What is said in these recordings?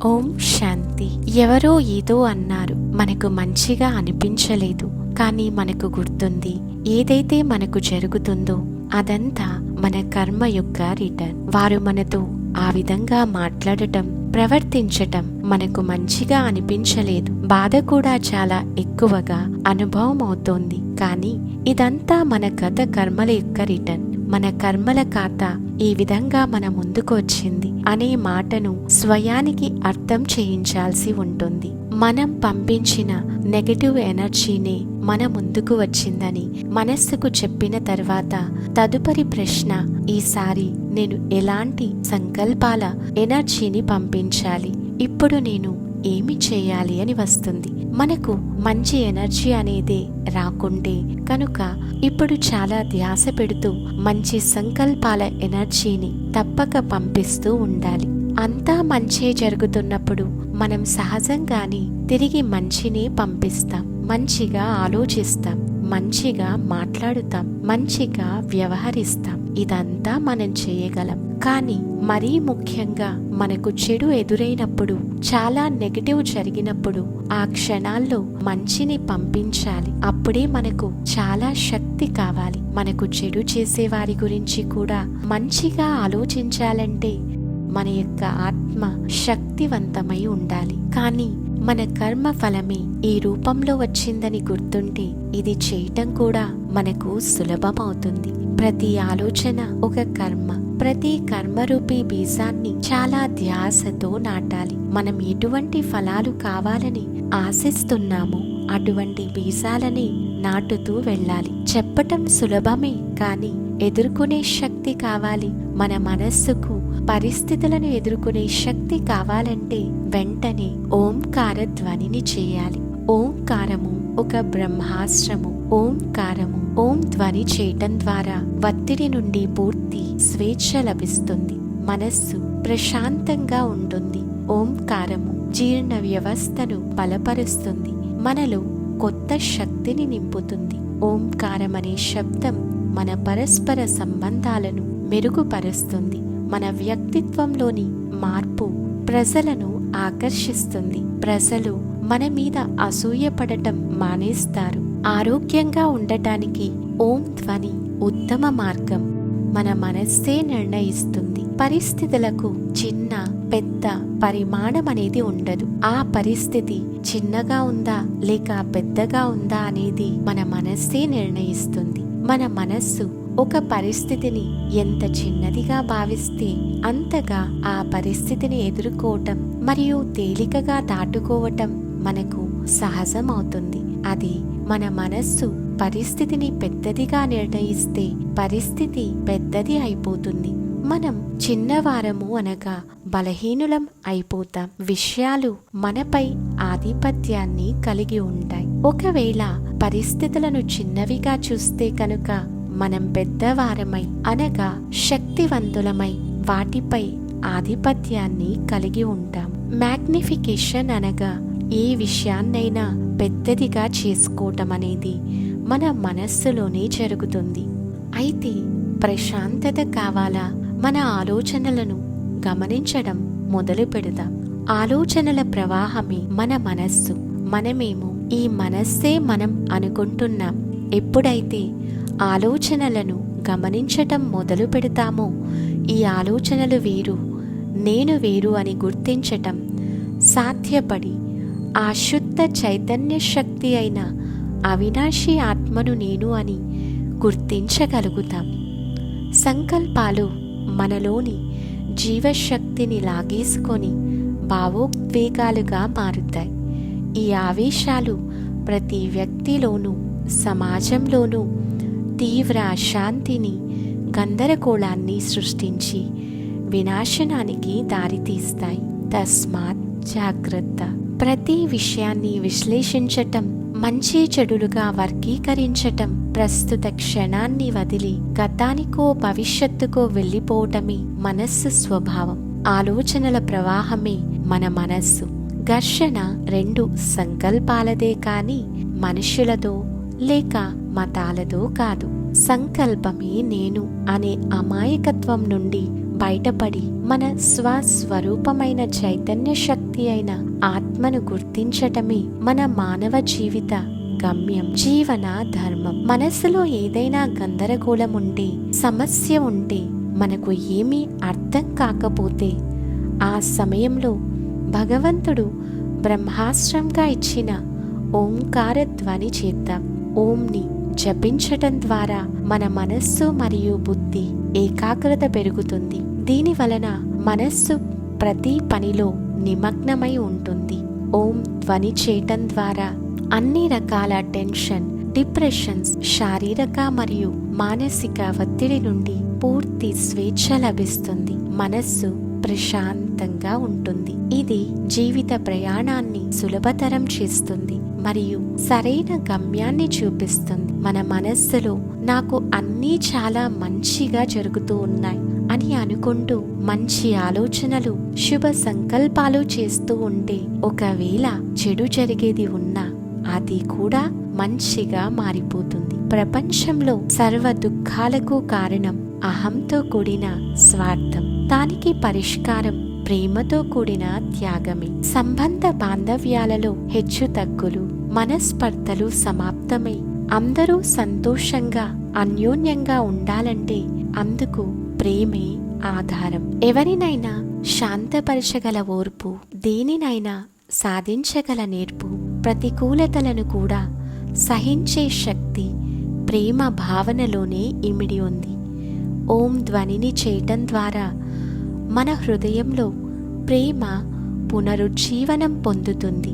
ఓం శాంతి. ఎవరో ఏదో అన్నారు, మనకు మంచిగా అనిపించలేదు, కానీ మనకు గుర్తుంది ఏదైతే మనకు జరుగుతుందో అదంతా మన కర్మ యొక్క రిటర్న్. వారు మనతో ఆ విధంగా మాట్లాడటం, ప్రవర్తించటం మనకు మంచిగా అనిపించలేదు, బాధ కూడా చాలా ఎక్కువగా అనుభవం అవుతోంది. కానీ ఇదంతా మన గత కర్మల యొక్క రిటర్న్. మన కర్మల ఖాతా ఈ విధంగా మన ముందుకు వచ్చింది అనే మాటను స్వయానికి అర్థం చేయించాల్సి ఉంటుంది. మనం పంపించిన నెగటివ్ ఎనర్జీనే మన ముందుకు వచ్చిందని మనస్సుకు చెప్పిన తర్వాత తదుపరి ప్రశ్న, ఈసారి నేను ఎలాంటి సంకల్పాల ఎనర్జీని పంపించాలి, ఇప్పుడు నేను ఏమి చేయాలి అని వస్తుంది. మనకు మంచి ఎనర్జీ అనేదే రాకుంటే కనుక ఇప్పుడు చాలా ధ్యాస పెడుతూ మంచి సంకల్పాల ఎనర్జీని తప్పక పంపిస్తూ ఉండాలి. అంతా మంచే జరుగుతున్నప్పుడు మనం సహజంగానే తిరిగి మంచినే పంపిస్తాం, మంచిగా ఆలోచిస్తాం, మంచిగా మాట్లాడుతాం, మంచిగా వ్యవహరిస్తాం. ఇదంతా మనం చేయగలం. కానీ మరీ ముఖ్యంగా మనకు చెడు ఎదురైనప్పుడు, చాలా నెగటివ్ జరిగినప్పుడు ఆ క్షణాల్లో మంచిని పంపించాలి. అప్పుడే మనకు చాలా శక్తి కావాలి. మనకు చెడు చేసే వారి గురించి కూడా మంచిగా ఆలోచించాలంటే మన యొక్క ఆత్మ శక్తివంతమై ఉండాలి. కానీ మన కర్మ ఫలమే ఈ రూపంలో వచ్చిందని గుర్తుంటే ఇది చేయటం కూడా మనకు సులభమవుతుంది. ప్రతి ఆలోచన ఒక కర్మ. ప్రతి కర్మరూపీ బీజాన్ని చాలా ధ్యాసతో నాటాలి. మనం ఎటువంటి ఫలాలు కావాలని ఆశిస్తున్నామో అటువంటి బీజాలని నాటుతూ వెళ్ళాలి. చెప్పటం సులభమే, కానీ ఎదుర్కొనే శక్తి కావాలి. మన మనస్సుకు పరిస్థితులను ఎదుర్కొనే శక్తి కావాలంటే వెంటనే ఓంకార ధ్వనిని చేయాలి. ఓంకారము ఒక బ్రహ్మాస్త్రము. ఓంకారము, ఓం ధ్వని చేయటం ద్వారా ఒత్తిడి నుండి పూర్తి స్వేచ్ఛ లభిస్తుంది. మనస్సు ప్రశాంతంగా ఉంటుంది. ఓంకారము జీర్ణ వ్యవస్థను బలపరుస్తుంది, మనలో కొత్త శక్తిని నింపుతుంది. ఓంకారం అనే శబ్దం మన పరస్పర సంబంధాలను మెరుగుపరుస్తుంది. మన వ్యక్తిత్వంలోని మార్పు ప్రజలను ఆకర్షిస్తుంది. ప్రజలు మన మీద అసూయపడటం మానేస్తారు. ఆరోగ్యంగా ఉండటానికి ఓం ధ్వని ఉత్తమ మార్గం. మన మనస్సే నిర్ణయిస్తుంది. పరిస్థితులకు చిన్న పెద్ద పరిమాణం అనేది ఉండదు. ఆ పరిస్థితి చిన్నగా ఉందా లేక పెద్దగా ఉందా అనేది మన మనస్సే నిర్ణయిస్తుంది. మన మనస్సు ఒక పరిస్థితిని ఎంత చిన్నదిగా భావిస్తే అంతగా ఆ పరిస్థితిని ఎదుర్కోవటం మరియు తేలికగా దాటుకోవటం మనకు సహజమవుతుంది. అది మన మనస్సు పరిస్థితిని పెద్దదిగా నిర్ణయిస్తే పరిస్థితి పెద్దది అయిపోతుంది. మనం చిన్నవారము అనగా బలహీనులం అయిపోతాం. విషయాలు మనపై ఆధిపత్యాన్ని కలిగి ఉంటాయి. ఒకవేళ పరిస్థితులను చిన్నవిగా చూస్తే కనుక మనం పెద్దవారమై అనగా శక్తివంతులమై వాటిపై ఆధిపత్యాన్ని కలిగి ఉంటాం. మ్యాగ్నిఫికేషన్ అనగా ఏ విషయాన్నైనా పెద్దదిగా చేసుకోవటం అనేది మన మనస్సులోనే జరుగుతుంది. అయితే ప్రశాంతత కావాలా? మన ఆలోచనలను గమనించడం మొదలు పెడదాం. ఆలోచనల ప్రవాహమే మన మనస్సు. మనమేమో ఈ మనస్సే మనం అనుకుంటున్నాం. ఎప్పుడైతే ఆలోచనలను గమనించటం మొదలు పెడతామో ఈ ఆలోచనలు వేరు, నేను వేరు అని గుర్తించటం సాధ్యపడి ఆ శుద్ధ చైతన్య శక్తి అయిన అవినాశి ఆత్మను నేను అని గుర్తించగలుగుతాం. సంకల్పాలు మనలోని జీవశక్తిని లాగేసుకొని భావోద్వేగాలుగా మారుతాయి. ఈ ఆవేశాలు ప్రతి వ్యక్తిలోనూ సమాజంలోనూ తీవ్ర అశాంతిని, గందరగోళాన్ని సృష్టించి వినాశనానికి దారితీస్తాయి. తస్మాత్ జాగ్రత్త. ప్రతి విషయాన్ని విశ్లేషించటం, మంచి చెడులుగా వర్గీకరించటం, ప్రస్తుత క్షణాన్ని వదిలి గతానికో భవిష్యత్తుకో వెళ్ళిపోవటమే మనస్సు స్వభావం. ఆలోచనల ప్రవాహమే మన మనస్సు. ఘర్షణ రెండు సంకల్పాలదే కాని మనుషులదో లేక మతాలదో కాదు. సంకల్పమే నేను అనే అమాయకత్వం నుండి బయటపడి మన స్వస్వరూపమైన చైతన్య శక్తి అయిన ఆత్మను గుర్తించటమే మన మానవ జీవిత గమ్యం, జీవన ధర్మం. మనసులో ఏదైనా గందరగోళం ఉంటే, సమస్య ఉంటే, మనకు ఏమీ అర్థం కాకపోతే ఆ సమయంలో భగవంతుడు బ్రహ్మాస్త్రంగా ఇచ్చిన ఓంకార ధ్వని చేద్దాం. ఓంని జపించటం ద్వారా మన మనస్సు మరియు బుద్ధి ఏకాగ్రత పెరుగుతుంది. దీని వలన మనస్సు ప్రతి పనిలో నిమగ్నమై ఉంటుంది. ఓం ధ్వని చేయటం ద్వారా అన్ని రకాల టెన్షన్, డిప్రెషన్స్, శారీరక మరియు మానసిక ఒత్తిడి నుండి పూర్తి స్వేచ్ఛ లభిస్తుంది. మనస్సు ప్రశాంతంగా ఉంటుంది. ఇది జీవిత ప్రయాణాన్ని సులభతరం చేస్తుంది మరియు సరైన గమ్యాన్ని చూపిస్తుంది. మన మనస్సులో నాకు అన్నీ చాలా మంచిగా జరుగుతూ ఉన్నాయి అని అనుకుంటూ మంచి ఆలోచనలు, శుభ సంకల్పాలు చేస్తూ ఉంటే ఒకవేళ చెడు జరిగేది ఉన్నా అది కూడా మంచిగా మారిపోతుంది. ప్రపంచంలో సర్వ దుఃఖాలకు కారణం అహంతో కూడిన స్వార్థం. దానికి పరిష్కారం ప్రేమతో కూడిన త్యాగమే. సంబంధ బాంధవ్యాలలో హెచ్చు తగ్గులు, మనస్పర్ధలు సమాప్తమై అందరూ సంతోషంగా అన్యోన్యంగా ఉండాలంటే అందుకు ప్రేమే ఆధారం. ఎవరినైనా శాంతపరచగల ఓర్పు, దేనినైనా సాధించగల నేర్పు, ప్రతికూలతలను కూడా సహించే శక్తి ప్రేమ భావనలోనే ఇమిడి ఉంది. ఓం ధ్వనిని చేయటం ద్వారా మన హృదయంలో ప్రేమ పునరుజ్జీవనం పొందుతుంది.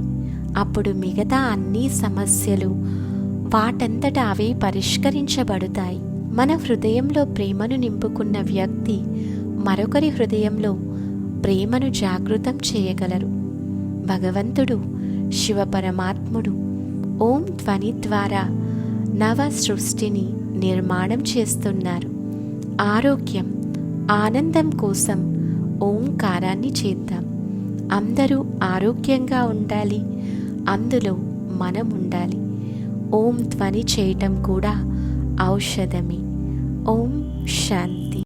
అప్పుడు మిగతా అన్ని సమస్యలు వాటంతట అవే పరిష్కరించబడతాయి. మన హృదయంలో ప్రేమను నింపుకున్న వ్యక్తి మరొకరి హృదయంలో ప్రేమను జాగృతం చేయగలరు. భగవంతుడు శివపరమాత్ముడు ఓం ధ్వని ద్వారా నవ సృష్టిని నిర్మాణం చేస్తున్నారు. ఆరోగ్యం, ఆనందం కోసం ఓంకారాన్ని చేద్దాం. అందరూ ఆరోగ్యంగా ఉండాలి, అందులో మనం ఉండాలి. ఓం ధ్వని చేయటం కూడా ఔషధమే. ఓం శాంతి.